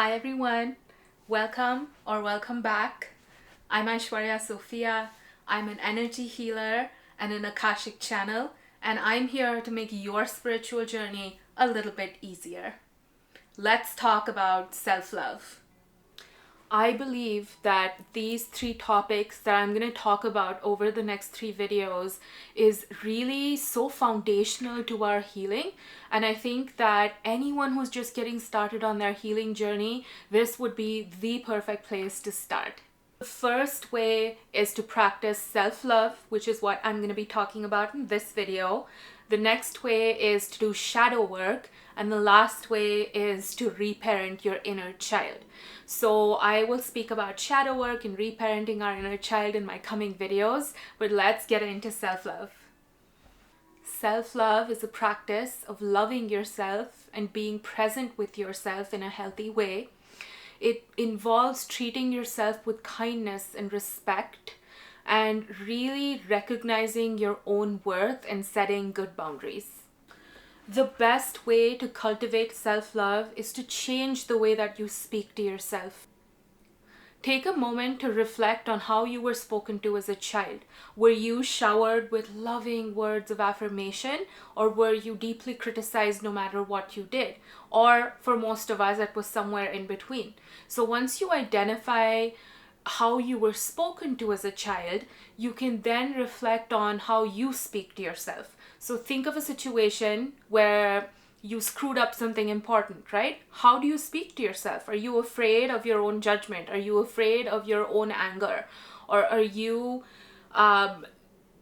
Hi everyone, welcome back. I'm Aishwarya Sophia. I'm an energy healer and an Akashic channel, and I'm here to make your spiritual journey a little bit easier. Let's talk about self-love. I believe that these three topics that I'm going to talk about over the next three videos is really so foundational to our healing. And I think that anyone who's just getting started on their healing journey, this would be the perfect place to start. The first way is to practice self-love, which is what I'm going to be talking about in this video. The next way is to do shadow work, and the last way is to reparent your inner child. So I will speak about shadow work and reparenting our inner child in my coming videos, but let's get into self-love. Self-love is a practice of loving yourself and being present with yourself in a healthy way. It involves treating yourself with kindness and respect, and really recognizing your own worth and setting good boundaries. The best way to cultivate self-love is to change the way that you speak to yourself. Take a moment to reflect on how you were spoken to as a child. Were you showered with loving words of affirmation, or were you deeply criticized no matter what you did? Or for most of us, it was somewhere in between. So once you identify how you were spoken to as a child, you can then reflect on how you speak to yourself. So think of a situation where you screwed up something important, right? How do you speak to yourself? Are you afraid of your own judgment? Are you afraid of your own anger? Or are you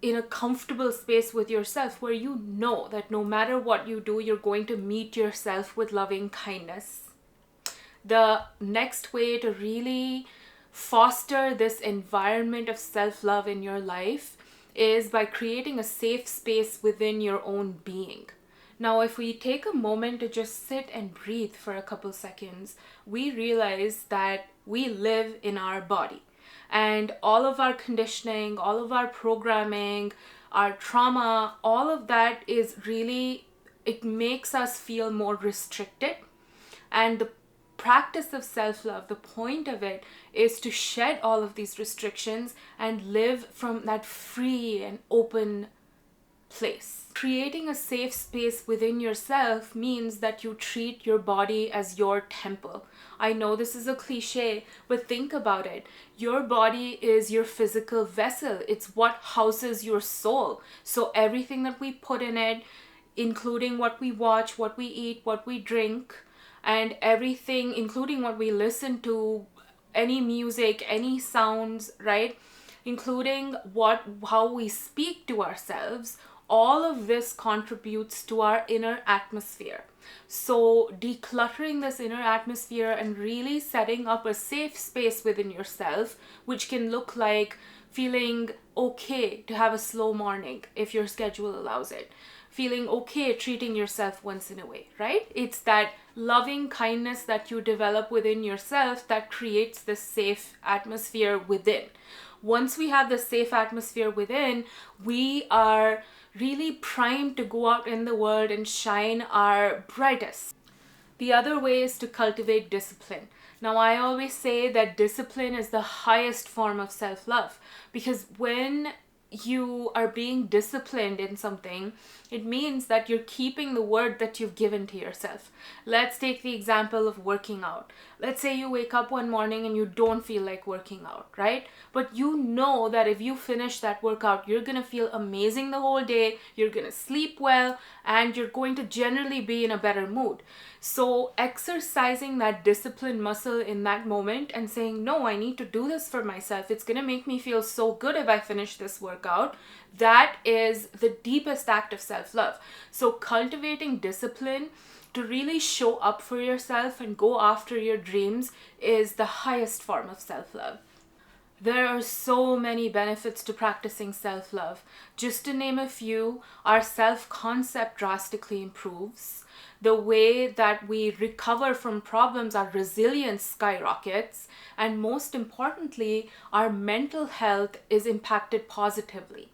in a comfortable space with yourself where you know that no matter what you do, you're going to meet yourself with loving kindness? The next way to really foster this environment of self-love in your life is by creating a safe space within your own being. Now, if we take a moment to just sit and breathe for a couple seconds, we realize that we live in our body. And all of our conditioning, all of our programming, our trauma, all of that is really, it makes us feel more restricted. And the practice of self-love, the point of it is to shed all of these restrictions and live from that free and open place. Creating a safe space within yourself means that you treat your body as your temple. I know this is a cliche, but think about it. Your body is your physical vessel. It's what houses your soul. So everything that we put in it, including what we watch, what we eat, what we drink, and everything, including what we listen to, any music, any sounds, right? Including how we speak to ourselves, all of this contributes to our inner atmosphere. So decluttering this inner atmosphere and really setting up a safe space within yourself, which can look like feeling okay to have a slow morning if your schedule allows it. Feeling okay treating yourself once in a way, right? It's that loving kindness that you develop within yourself that creates this safe atmosphere within. Once we have the safe atmosphere within, we are really primed to go out in the world and shine our brightest. The other way is to cultivate discipline. Now, I always say that discipline is the highest form of self-love, because when you are being disciplined in something, it means that you're keeping the word that you've given to yourself. Let's take the example of working out. Let's say you wake up one morning and you don't feel like working out, right? But you know that if you finish that workout, you're going to feel amazing the whole day, you're going to sleep well, and you're going to generally be in a better mood. So exercising that discipline muscle in that moment and saying, no, I need to do this for myself. It's going to make me feel so good if I finish this workout. That is the deepest act of self-love. So cultivating discipline to really show up for yourself and go after your dreams is the highest form of self-love. There are so many benefits to practicing self-love. Just to name a few, our self-concept drastically improves. The way that we recover from problems, our resilience skyrockets, and most importantly, our mental health is impacted positively.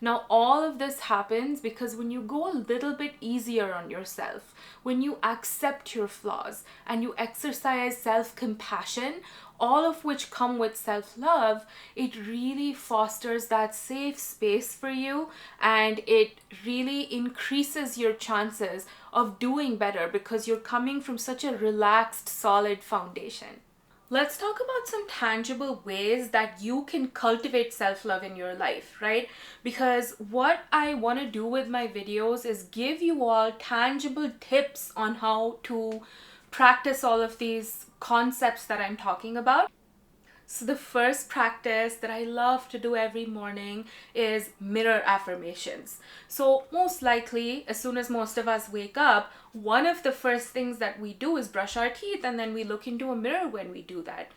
Now, all of this happens because when you go a little bit easier on yourself, when you accept your flaws and you exercise self-compassion, all of which come with self-love, it really fosters that safe space for you, and it really increases your chances of doing better because you're coming from such a relaxed, solid foundation. Let's talk about some tangible ways that you can cultivate self-love in your life, right? Because what I want to do with my videos is give you all tangible tips on how to practice all of these concepts that I'm talking about. So the first practice that I love to do every morning is mirror affirmations. So most likely, as soon as most of us wake up, one of the first things that we do is brush our teeth, and then we look into a mirror when we do that.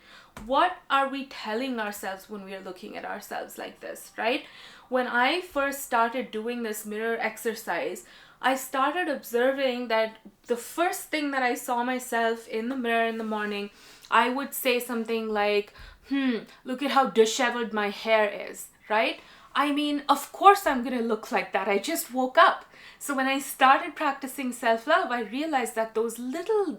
What are we telling ourselves when we are looking at ourselves like this, right? When I first started doing this mirror exercise, I started observing that the first thing that I saw myself in the mirror in the morning, I would say something like, look at how disheveled my hair is, right? I mean, of course I'm gonna look like that. I just woke up. So when I started practicing self-love, I realized that those little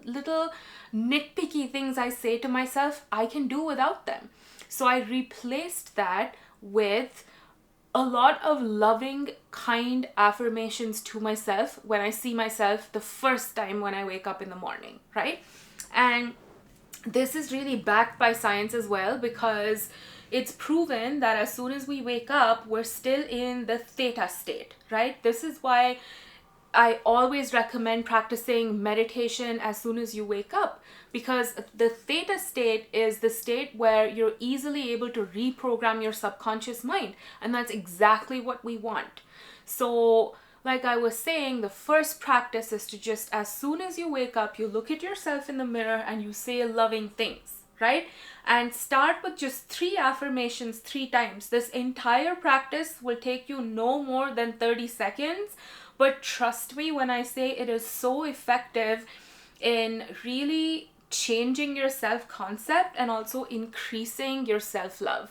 nitpicky things I say to myself, I can do without them. So I replaced that with a lot of loving, kind affirmations to myself when I see myself the first time when I wake up in the morning, right? And this is really backed by science as well, because it's proven that as soon as we wake up, we're still in the theta state, right? This is why I always recommend practicing meditation as soon as you wake up, because the theta state is the state where you're easily able to reprogram your subconscious mind, and that's exactly what we want. So like I was saying, the first practice is to just, as soon as you wake up, you look at yourself in the mirror and you say loving things, right? And start with just 3 affirmations 3 times. This entire practice will take you no more than 30 seconds. But trust me when I say it is so effective in really changing your self-concept and also increasing your self-love.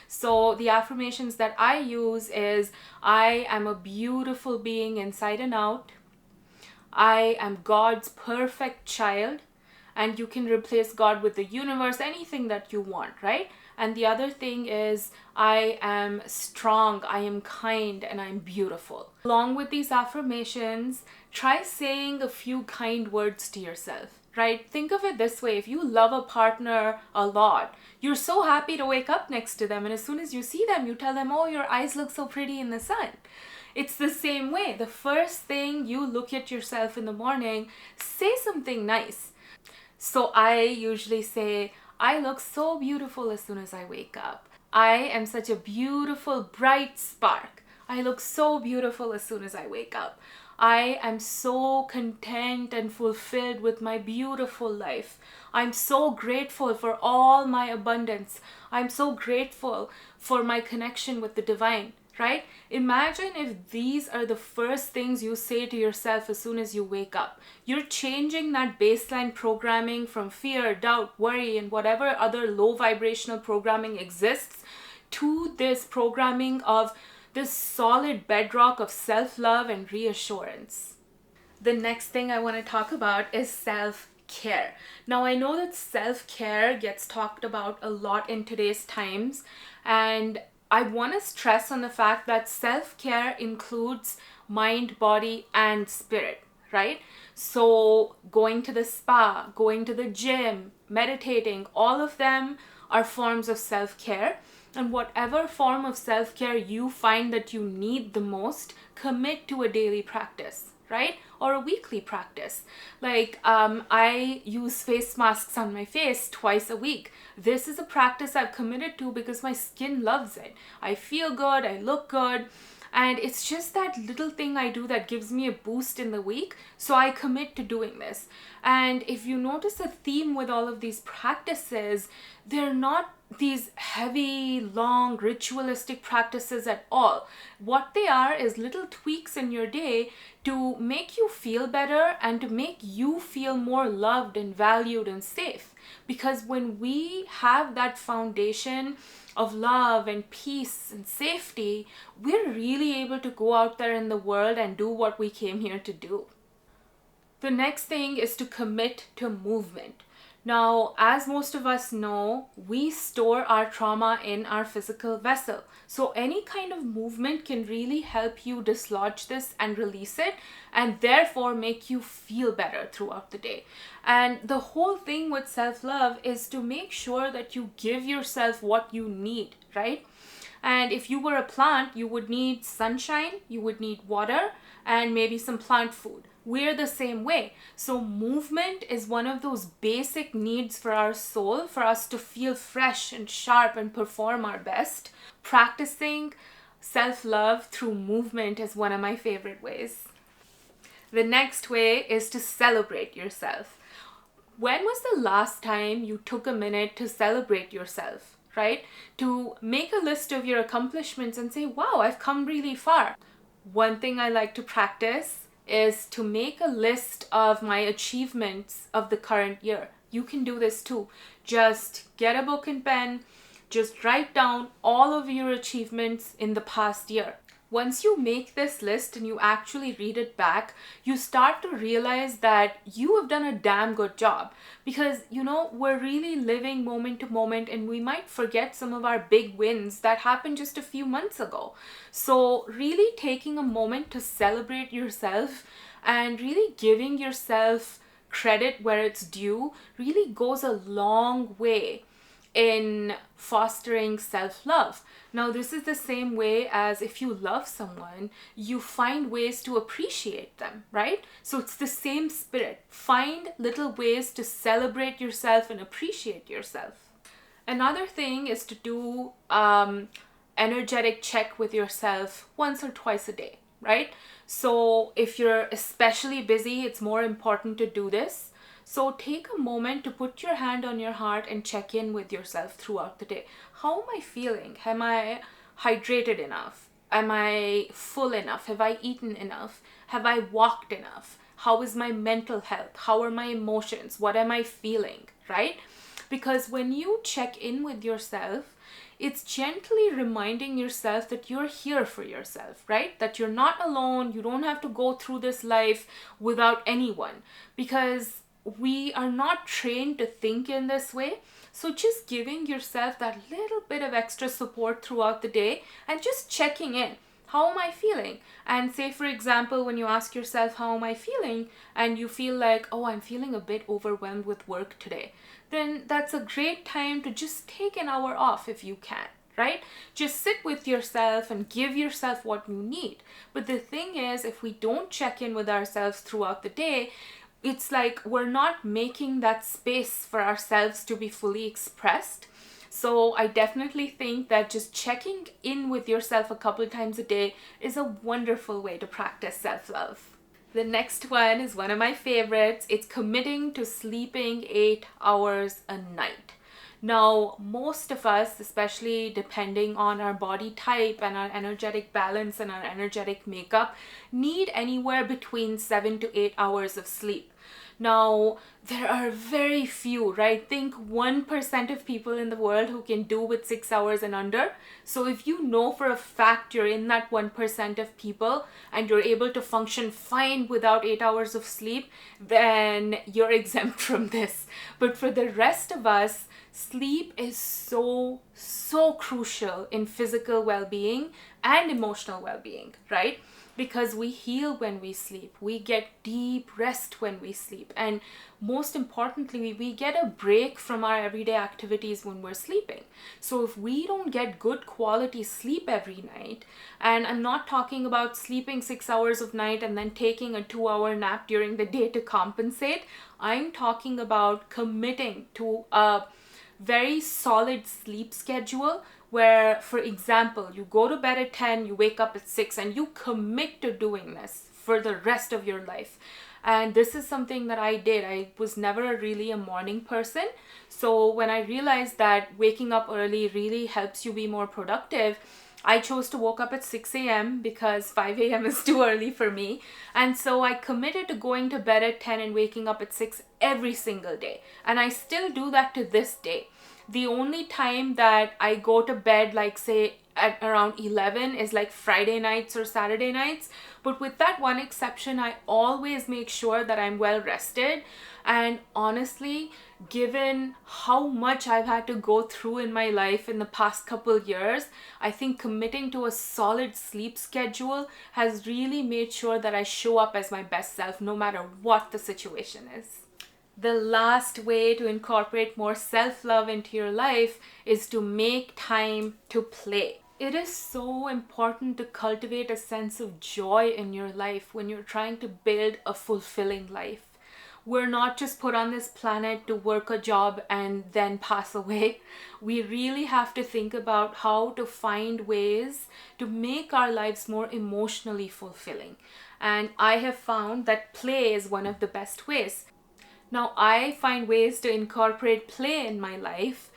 So the affirmations that I use is, I am a beautiful being inside and out. I am God's perfect child. And you can replace God with the universe, anything that you want, right? And the other thing is, I am strong, I am kind, and I'm beautiful. Along with these affirmations, try saying a few kind words to yourself, right? Think of it this way. If you love a partner a lot, you're so happy to wake up next to them. And as soon as you see them, you tell them, oh, your eyes look so pretty in the sun. It's the same way. The first thing you look at yourself in the morning, say something nice. So I usually say, I look so beautiful as soon as I wake up. I am such a beautiful, bright spark. I look so beautiful as soon as I wake up. I am so content and fulfilled with my beautiful life. I'm so grateful for all my abundance. I'm so grateful for my connection with the divine, right? Imagine if these are the first things you say to yourself as soon as you wake up. You're changing that baseline programming from fear, doubt, worry, and whatever other low vibrational programming exists to this programming of this solid bedrock of self-love and reassurance. The next thing I want to talk about is self-care. Now, I know that self-care gets talked about a lot in today's times, and I want to stress on the fact that self-care includes mind, body, and spirit, right? So going to the spa, going to the gym, meditating, all of them are forms of self-care. And whatever form of self-care you find that you need the most, commit to a daily practice, right? Or a weekly practice. Like I use face masks on my face twice a week. This is a practice I've committed to because my skin loves it. I feel good, I look good, and it's just that little thing I do that gives me a boost in the week. So I commit to doing this. And if you notice a theme with all of these practices, they're not these heavy, long, ritualistic practices at all. What they are is little tweaks in your day to make you feel better and to make you feel more loved and valued and safe. Because when we have that foundation of love and peace and safety, we're really able to go out there in the world and do what we came here to do. The next thing is to commit to movement. Now, as most of us know, we store our trauma in our physical vessel. So any kind of movement can really help you dislodge this and release it, and therefore make you feel better throughout the day. And the whole thing with self-love is to make sure that you give yourself what you need, right? And if you were a plant, you would need sunshine, you would need water, and maybe some plant food. We're the same way. So movement is one of those basic needs for our soul, for us to feel fresh and sharp and perform our best. Practicing self-love through movement is one of my favorite ways. The next way is to celebrate yourself. When was the last time you took a minute to celebrate yourself, right? To make a list of your accomplishments and say, wow, I've come really far. One thing I like to practice is to make a list of my achievements of the current year. You can do this too. Just get a book and pen, just write down all of your achievements in the past year. Once you make this list and you actually read it back, you start to realize that you have done a damn good job. Because, we're really living moment to moment, and we might forget some of our big wins that happened just a few months ago. So really taking a moment to celebrate yourself and really giving yourself credit where it's due really goes a long way in fostering self-love. Now, this is the same way as if you love someone, you find ways to appreciate them, right? So it's the same spirit. Find little ways to celebrate yourself and appreciate yourself. Another thing is to do energetic check with yourself once or twice a day, right? So if you're especially busy, it's more important to do this. So take a moment to put your hand on your heart and check in with yourself throughout the day. How am I feeling? Am I hydrated enough? Am I full enough? Have I eaten enough? Have I walked enough? How is my mental health? How are my emotions? What am I feeling, right? Because when you check in with yourself, it's gently reminding yourself that you're here for yourself, right? That you're not alone. You don't have to go through this life without anyone, because we are not trained to think in this way. So just giving yourself that little bit of extra support throughout the day and just checking in. How am I feeling? And say, for example, when you ask yourself, how am I feeling? And you feel like, oh, I'm feeling a bit overwhelmed with work today. Then that's a great time to just take an hour off if you can, right? Just sit with yourself and give yourself what you need. But the thing is, if we don't check in with ourselves throughout the day, it's like we're not making that space for ourselves to be fully expressed. So I definitely think that just checking in with yourself a couple of times a day is a wonderful way to practice self-love. The next one is one of my favorites. It's committing to sleeping 8 hours a night. Now, most of us, especially depending on our body type and our energetic balance and our energetic makeup, need anywhere between 7 to 8 hours of sleep. Now, there are very few, right? Think 1% of people in the world who can do with 6 hours and under. So if you know for a fact you're in that 1% of people and you're able to function fine without 8 hours of sleep, then you're exempt from this. But for the rest of us, sleep is so crucial in physical well-being and emotional well-being, right? Because we heal when we sleep, we get deep rest when we sleep, and most importantly, we get a break from our everyday activities when we're sleeping. So if we don't get good quality sleep every night, and I'm not talking about sleeping 6 hours of night and then taking a 2-hour nap during the day to compensate, I'm talking about committing to a very solid sleep schedule where, for example, you go to bed at 10, you wake up at 6, and you commit to doing this for the rest of your life. And this is something that I did. I was never really a morning person. So when I realized that waking up early really helps you be more productive, I chose to wake up at 6 a.m. because 5 a.m. is too early for me. And so I committed to going to bed at 10 and waking up at 6 every single day. And I still do that to this day. The only time that I go to bed, like say at around 11, is like Friday nights or Saturday nights. But with that one exception, I always make sure that I'm well rested. And honestly, given how much I've had to go through in my life in the past couple years, I think committing to a solid sleep schedule has really made sure that I show up as my best self no matter what the situation is. The last way to incorporate more self-love into your life is to make time to play. It is so important to cultivate a sense of joy in your life when you're trying to build a fulfilling life. We're not just put on this planet to work a job and then pass away. We really have to think about how to find ways to make our lives more emotionally fulfilling. And I have found that play is one of the best ways. Now, I find ways to incorporate play in my life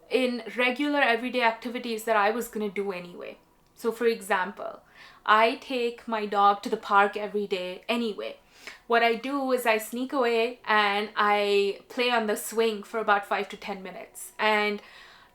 in regular everyday activities that I was going to do anyway. So for example, I take my dog to the park every day anyway. What I do is I sneak away and I play on the swing for about 5 to 10 minutes. And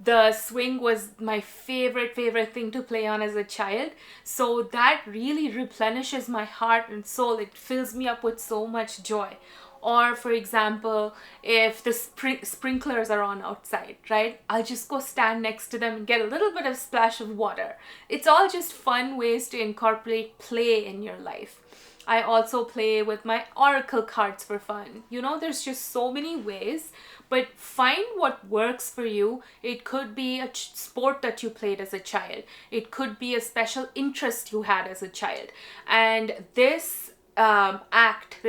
the swing was my favorite thing to play on as a child. So that really replenishes my heart and soul. It fills me up with so much joy. Or for example, if the sprinklers are on outside, right? I'll just go stand next to them and get a little bit of splash of water. It's all just fun ways to incorporate play in your life. I also play with my oracle cards for fun. You know, there's just so many ways, but find what works for you. It could be a sport that you played as a child. It could be a special interest you had as a child. And this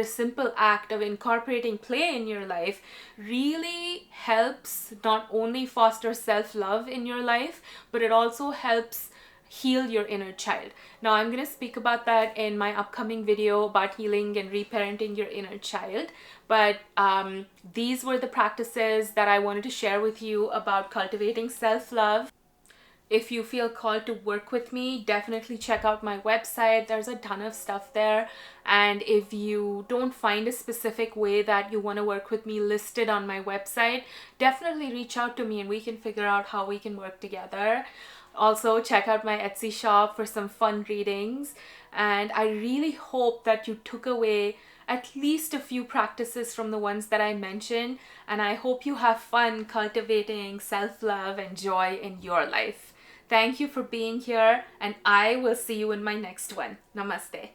simple act of incorporating play in your life really helps not only foster self-love in your life, but it also helps heal your inner child. Now, I'm going to speak about that in my upcoming video about healing and reparenting your inner child. But these were the practices that I wanted to share with you about cultivating self-love. If you feel called to work with me, definitely check out my website. There's a ton of stuff there. And if you don't find a specific way that you want to work with me listed on my website, definitely reach out to me and we can figure out how we can work together. Also, check out my Etsy shop for some fun readings. And I really hope that you took away at least a few practices from the ones that I mentioned. And I hope you have fun cultivating self-love and joy in your life. Thank you for being here, and I will see you in my next one. Namaste.